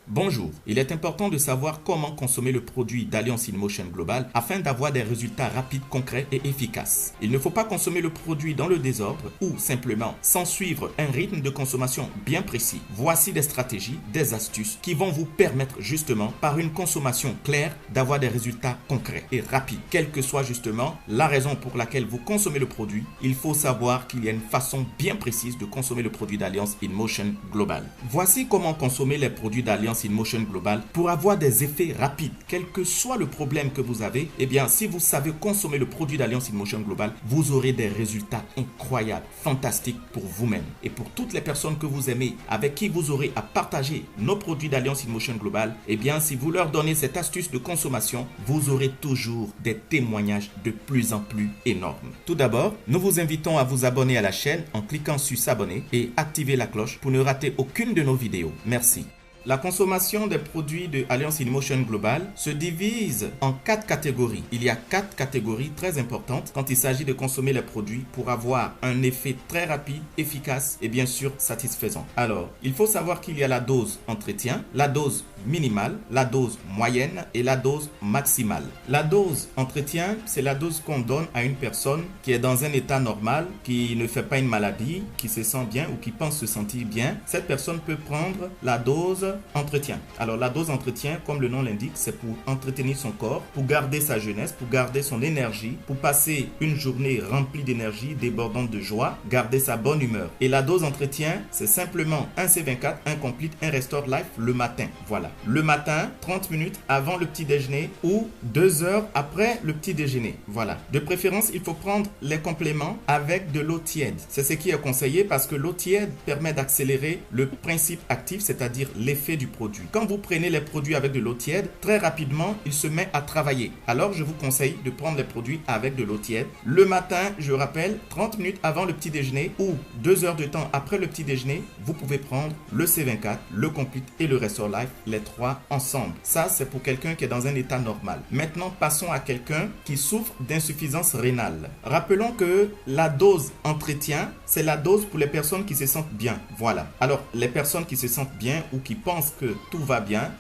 Bonjour, il est important de savoir comment consommer le produit d'Alliance InMotion Global afin d'avoir des résultats rapides, concrets et efficaces. Il ne faut pas consommer le produit dans le désordre ou simplement sans suivre un rythme de consommation bien précis. Voici des stratégies, des astuces qui vont vous permettre justement par une consommation claire d'avoir des résultats concrets et rapides. Quelle que soit justement la raison pour laquelle vous consommez le produit, il faut savoir qu'il y a une façon bien précise de consommer le produit d'Alliance InMotion Global. Voici comment consommer les produits d'Alliance InMotion Global pour avoir des effets rapides. Quel que soit le problème que vous avez, eh bien, si vous savez consommer le produit d'Alliance InMotion Global, vous aurez des résultats incroyables, fantastiques pour vous-même. Et pour toutes les personnes que vous aimez, avec qui vous aurez à partager nos produits d'Alliance InMotion Global, eh bien, si vous leur donnez cette astuce de consommation, vous aurez toujours des témoignages de plus en plus énormes. Tout d'abord, nous vous invitons à vous abonner à la chaîne en cliquant sur s'abonner et activer la cloche pour ne rater aucune de nos vidéos. Merci. La consommation des produits de Alliance InMotion Global se divise en 4 catégories. Il y a 4 catégories très importantes quand il s'agit de consommer les produits pour avoir un effet très rapide, efficace et bien sûr satisfaisant. Alors, il faut savoir qu'il y a la dose entretien, la dose minimale, la dose moyenne et la dose maximale. La dose entretien, c'est la dose qu'on donne à une personne qui est dans un état normal, qui ne fait pas une maladie, qui se sent bien ou qui pense se sentir bien. Cette personne peut prendre la dose entretien. Alors la dose entretien, comme le nom l'indique, c'est pour entretenir son corps, pour garder sa jeunesse, pour garder son énergie, pour passer une journée remplie d'énergie, débordante de joie, garder sa bonne humeur. Et la dose entretien, c'est simplement un C24, un Complete, un Restore Life le matin. Voilà. Le matin, 30 minutes avant le petit déjeuner ou 2 heures après le petit déjeuner. Voilà. De préférence, il faut prendre les compléments avec de l'eau tiède. C'est ce qui est conseillé parce que l'eau tiède permet d'accélérer le principe actif, c'est-à-dire l'effet du produit. Quand vous prenez les produits avec de l'eau tiède, très rapidement, il se met à travailler. Alors, je vous conseille de prendre les produits avec de l'eau tiède. Le matin, je rappelle, 30 minutes avant le petit déjeuner ou 2 heures de temps après le petit déjeuner, vous pouvez prendre le C24, le Complete et le Restore Life, les 3 ensemble. Ça, c'est pour quelqu'un qui est dans un état normal. Maintenant, passons à quelqu'un qui souffre d'insuffisance rénale. Rappelons que la dose entretien, c'est la dose pour les personnes qui se sentent bien. Voilà. Alors, les personnes qui se sentent bien ou qui pensent que tout va bien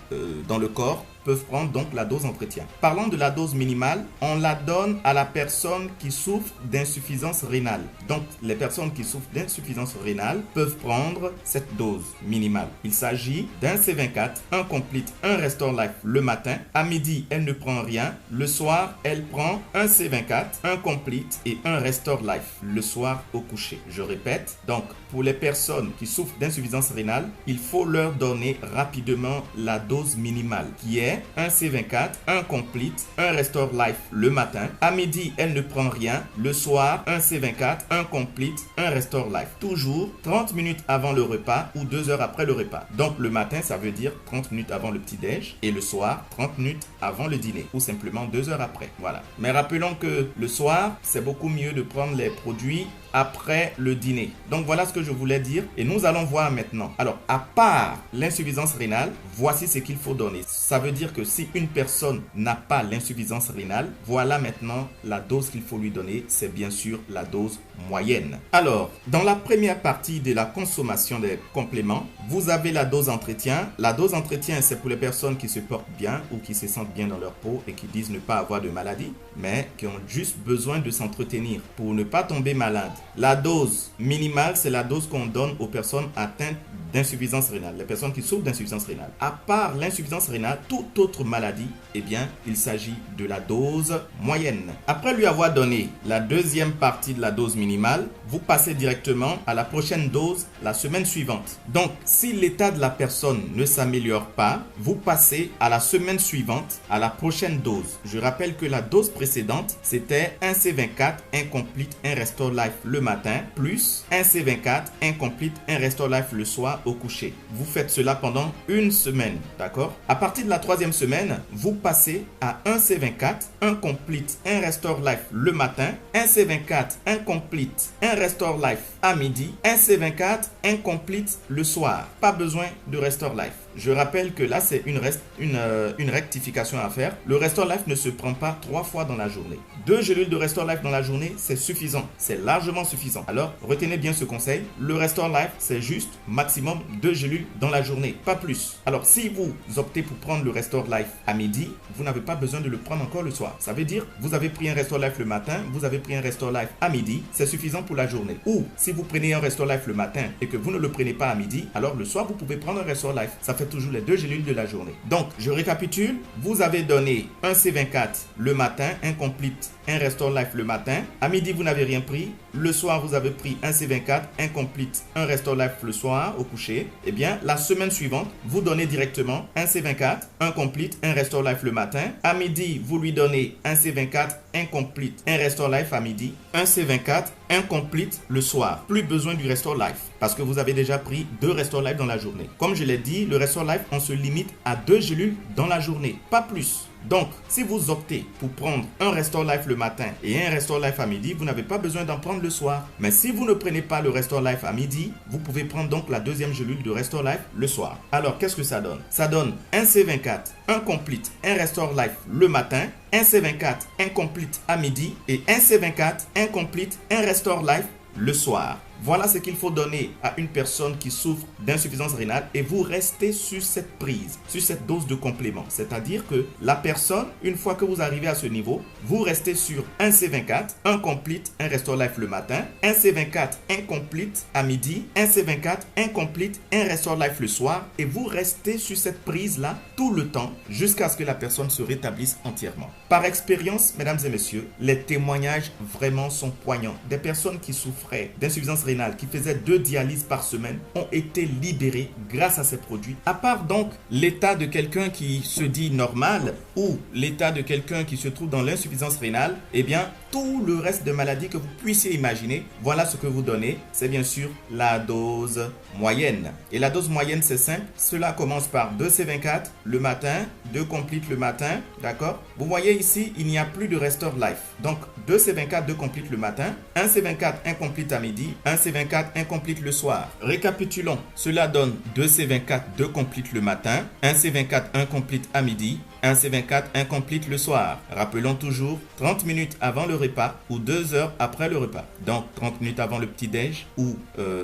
dans le corps peuvent prendre donc la dose entretien. Parlons de la dose minimale, on la donne à la personne qui souffre d'insuffisance rénale. Donc les personnes qui souffrent d'insuffisance rénale peuvent prendre cette dose minimale. Il s'agit d'un C24, un Complete, un Restore Life le matin. À midi, elle ne prend rien. Le soir, elle prend un C24, un Complete et un Restore Life le soir au coucher. Je répète, donc pour les personnes qui souffrent d'insuffisance rénale, il faut leur donner rapidement la dose minimale qui est un C24, un Complete, un Restore Life le matin. À midi, elle ne prend rien. Le soir, un C24, un Complete, un Restore Life. Toujours 30 minutes avant le repas ou 2 heures après le repas. Donc le matin, ça veut dire 30 minutes avant le petit-déj et le soir, 30 minutes avant le dîner ou simplement 2 heures après. Voilà. Mais rappelons que le soir, c'est beaucoup mieux de prendre les produits après le dîner. Donc voilà ce que je voulais dire et nous allons voir maintenant. Alors à part l'insuffisance rénale, voici ce qu'il faut donner. Ça veut dire que si une personne n'a pas l'insuffisance rénale, voilà maintenant la dose qu'il faut lui donner, c'est bien sûr la dose moyenne. Alors, dans la première partie de la consommation des compléments, vous avez la dose entretien. La dose entretien, c'est pour les personnes qui se portent bien ou qui se sentent bien dans leur peau et qui disent ne pas avoir de maladie, mais qui ont juste besoin de s'entretenir pour ne pas tomber malade. La dose minimale, c'est la dose qu'on donne aux personnes atteintes d'insuffisance rénale, les personnes qui souffrent d'insuffisance rénale. À part l'insuffisance rénale, toute autre maladie, eh bien, il s'agit de la dose moyenne. Après lui avoir donné la deuxième partie de la dose minimale, vous passez directement à la prochaine dose la semaine suivante. Donc, si l'état de la personne ne s'améliore pas, vous passez à la semaine suivante, à la prochaine dose. Je rappelle que la dose précédente, c'était un C24, un Complete, un Restore Life le matin, plus un C24, un Complete, un Restore Life le soir au coucher. Vous faites cela pendant une semaine, d'accord? À partir de la 3e semaine, vous passez à un C24, un Complete, un Restore Life le matin, un C24, un Complete, un Restore Life à midi, un C24, un Complete le soir. Pas besoin de Restore Life. je rappelle que là, c'est une rectification à faire. Le Restore Life ne se prend pas 3 fois dans la journée. 2 gélules de Restore Life dans la journée, c'est suffisant. C'est largement suffisant. Alors, retenez bien ce conseil. Le Restore Life, c'est juste maximum 2 gélules dans la journée, pas plus. Alors, si vous optez pour prendre le Restore Life à midi, vous n'avez pas besoin de le prendre encore le soir. Ça veut dire, vous avez pris un Restore Life le matin, vous avez pris un Restore Life à midi, c'est suffisant pour la journée. Ou, si vous prenez un Restore Life le matin et que vous ne le prenez pas à midi, alors le soir, vous pouvez prendre un Restore Life. Ça fait toujours les 2 gélules de la journée. Donc, je récapitule. Vous avez donné un C24 le matin, un complete, un Restore Life le matin. À midi, vous n'avez rien pris. Le soir, vous avez pris un C24, un complete, un Restore Life le soir au coucher. Eh bien, la semaine suivante, vous donnez directement un C24, un complete, un Restore Life le matin. À midi, vous lui donnez un C24, un complete, un Restore Life à midi, un C24, un complete le soir. Plus besoin du Restore Life parce que vous avez déjà pris 2 Restore Life dans la journée. Comme je l'ai dit, le Restore Life, on se limite à 2 gélules dans la journée, pas plus. Donc, si vous optez pour prendre un Restore Life le matin et un Restore Life à midi, vous n'avez pas besoin d'en prendre le soir. Mais si vous ne prenez pas le Restore Life à midi, vous pouvez prendre donc la deuxième gélule de Restore Life le soir. Alors, qu'est-ce que ça donne? Ça donne un C24, un complete, un Restore Life le matin, un C24, un complete à midi et un C24, un complete, un Restore Life le soir. Voilà ce qu'il faut donner à une personne qui souffre d'insuffisance rénale et vous restez sur cette prise, sur cette dose de complément. C'est-à-dire que la personne, une fois que vous arrivez à ce niveau, vous restez sur un C24, un complete, un Restore Life le matin, un C24, un complete à midi, un C24, un complete, un Restore Life le soir et vous restez sur cette prise-là tout le temps jusqu'à ce que la personne se rétablisse entièrement. Par expérience, mesdames et messieurs, les témoignages vraiment sont poignants. Des personnes qui souffraient d'insuffisance rénale, qui faisaient 2 dialyses par semaine, ont été libérées grâce à ces produits. À part donc l'état de quelqu'un qui se dit normal ou l'état de quelqu'un qui se trouve dans l'insuffisance rénale, eh bien, tout le reste de maladies que vous puissiez imaginer, voilà ce que vous donnez. C'est bien sûr la dose moyenne. Et la dose moyenne, c'est simple. Cela commence par 2 C24 le matin, 2 complete le matin, d'accord? Vous voyez ici, il n'y a plus de Restore Life. Donc, 2 C24, 2 complete le matin, 1 C24, 1 complete à midi, 1 C24, 1 complete le soir. Récapitulons. Cela donne 2 C24, 2 complete le matin, 1 C24, 1 complete à midi, 1 C24, 1 complete le soir. Rappelons toujours 30 minutes avant le repas ou 2 heures après le repas. Donc 30 minutes avant le petit-déj ou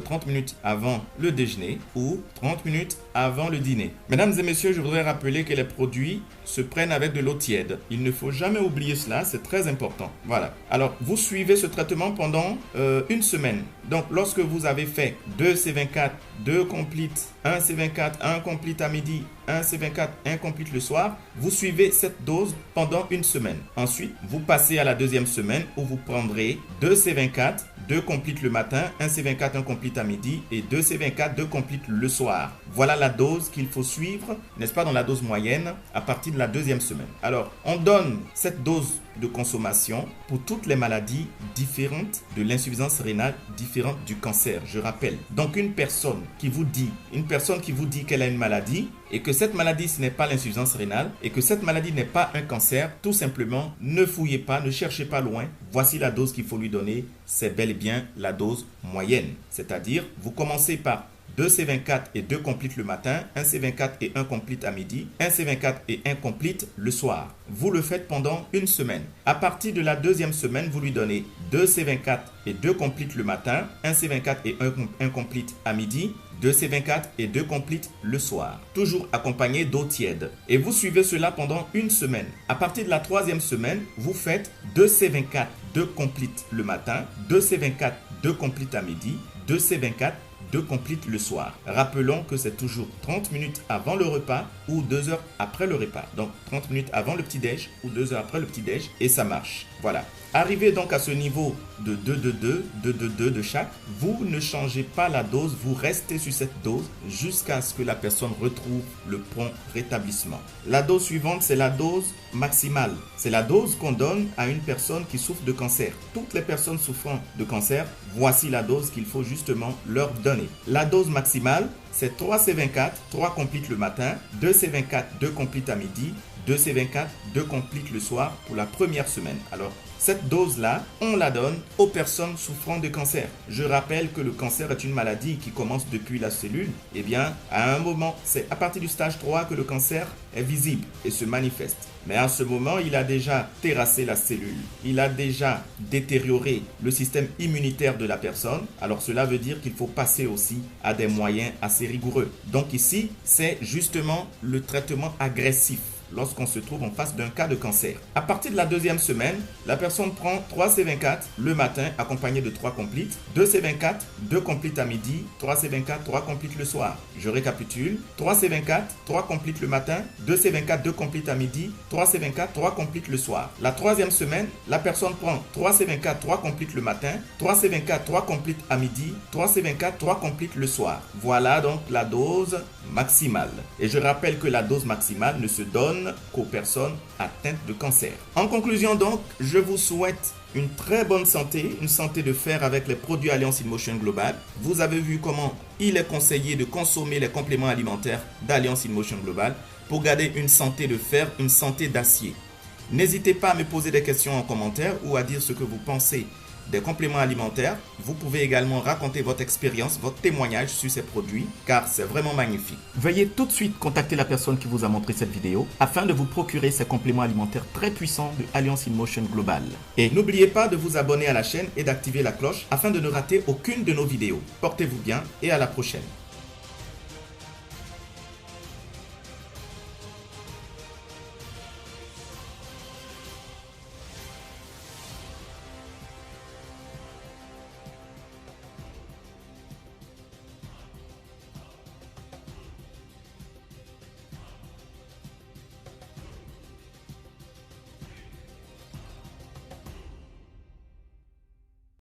30 minutes avant le déjeuner ou 30 minutes avant le dîner. Mesdames et messieurs, je voudrais rappeler que les produits se prennent avec de l'eau tiède. Il ne faut jamais oublier cela, c'est très important. Voilà. Alors, vous suivez ce traitement pendant une semaine. Donc, lorsque vous avez fait 2 C24, 2 complete, 1 C24, 1 complete à midi, 1 C24, 1 complete le soir, vous suivez cette dose pendant une semaine. Ensuite, vous passez à la deuxième semaine où vous prendrez 2 C24, 2 complete le matin, 1 C24, 1 complete à midi et 2 C24, 2 complete le soir. Voilà la dose qu'il faut suivre, n'est-ce pas, dans la dose moyenne à partir de la deuxième semaine. Alors, on donne cette dose de consommation pour toutes les maladies différentes de l'insuffisance rénale, différentes du cancer, je rappelle. Donc une personne qui vous dit qu'elle a une maladie et que cette maladie ce n'est pas l'insuffisance rénale et que cette maladie n'est pas un cancer, tout simplement ne fouillez pas, ne cherchez pas loin. Voici la dose qu'il faut lui donner, c'est bel et bien la dose moyenne. C'est-à-dire, vous commencez par 2 C24 et 2 complete le matin, 1 C24 et 1 complete à midi, 1 C24 et 1 complete le soir. Vous le faites pendant une semaine. À partir de la deuxième semaine, vous lui donnez 2 C24 et 2 complete le matin, 1 C24 et 1 complete à midi, 2 C24 et 2 complete le soir. Toujours accompagné d'eau tiède. Et vous suivez cela pendant une semaine. À partir de la troisième semaine, vous faites 2 C24, 2 complete le matin, 2 C24, 2 complete à midi, 2 C24, 2 complete le soir. Rappelons que c'est toujours 30 minutes avant le repas ou 2 heures après le repas. Donc 30 minutes avant le petit-déj ou 2 heures après le petit-déj et ça marche. Voilà. Arrivé donc à ce niveau de 2 de chaque, vous ne changez pas la dose, vous restez sur cette dose jusqu'à ce que la personne retrouve le prompt rétablissement. La dose suivante, c'est la dose maximale. C'est la dose qu'on donne à une personne qui souffre de cancer. Toutes les personnes souffrant de cancer, voici la dose qu'il faut justement leur donner. La dose maximale, c'est 3 C24, 3 complete le matin, 2 C24, 2 complete à midi, 2C24, 2 complete le soir pour la première semaine. Alors, cette dose-là, on la donne aux personnes souffrant de cancer. Je rappelle que le cancer est une maladie qui commence depuis la cellule. Eh bien, à un moment, c'est à partir du stage 3 que le cancer est visible et se manifeste. Mais à ce moment, il a déjà terrassé la cellule. Il a déjà détérioré le système immunitaire de la personne. Alors cela veut dire qu'il faut passer aussi à des moyens assez rigoureux. Donc ici, c'est justement le traitement agressif lorsqu'on se trouve en face d'un cas de cancer. À partir de la deuxième semaine, la personne prend 3C24 le matin accompagné de 3 complites, 2C24, 2 complites à midi, 3C24, 3 complites le soir. Je récapitule, 3C24, 3 complites le matin, 2C24, 2 complites à midi, 3C24, 3 complites le soir. La troisième semaine, la personne prend 3C24, 3 complites le matin, 3C24, 3 complites à midi, 3C24, 3 complites le soir. Voilà donc la dose maximale. Et je rappelle que la dose maximale ne se donne qu'aux personnes atteintes de cancer. En conclusion donc, je vous souhaite une très bonne santé, une santé de fer avec les produits Alliance InMotion Global. Vous avez vu comment il est conseillé de consommer les compléments alimentaires d'Alliance InMotion Global pour garder une santé de fer, une santé d'acier. N'hésitez pas à me poser des questions en commentaire ou à dire ce que vous pensez des compléments alimentaires. Vous pouvez également raconter votre expérience, votre témoignage sur ces produits, car c'est vraiment magnifique. Veuillez tout de suite contacter la personne qui vous a montré cette vidéo afin de vous procurer ces compléments alimentaires très puissants de Alliance InMotion Global. Et n'oubliez pas de vous abonner à la chaîne et d'activer la cloche afin de ne rater aucune de nos vidéos. Portez-vous bien et à la prochaine.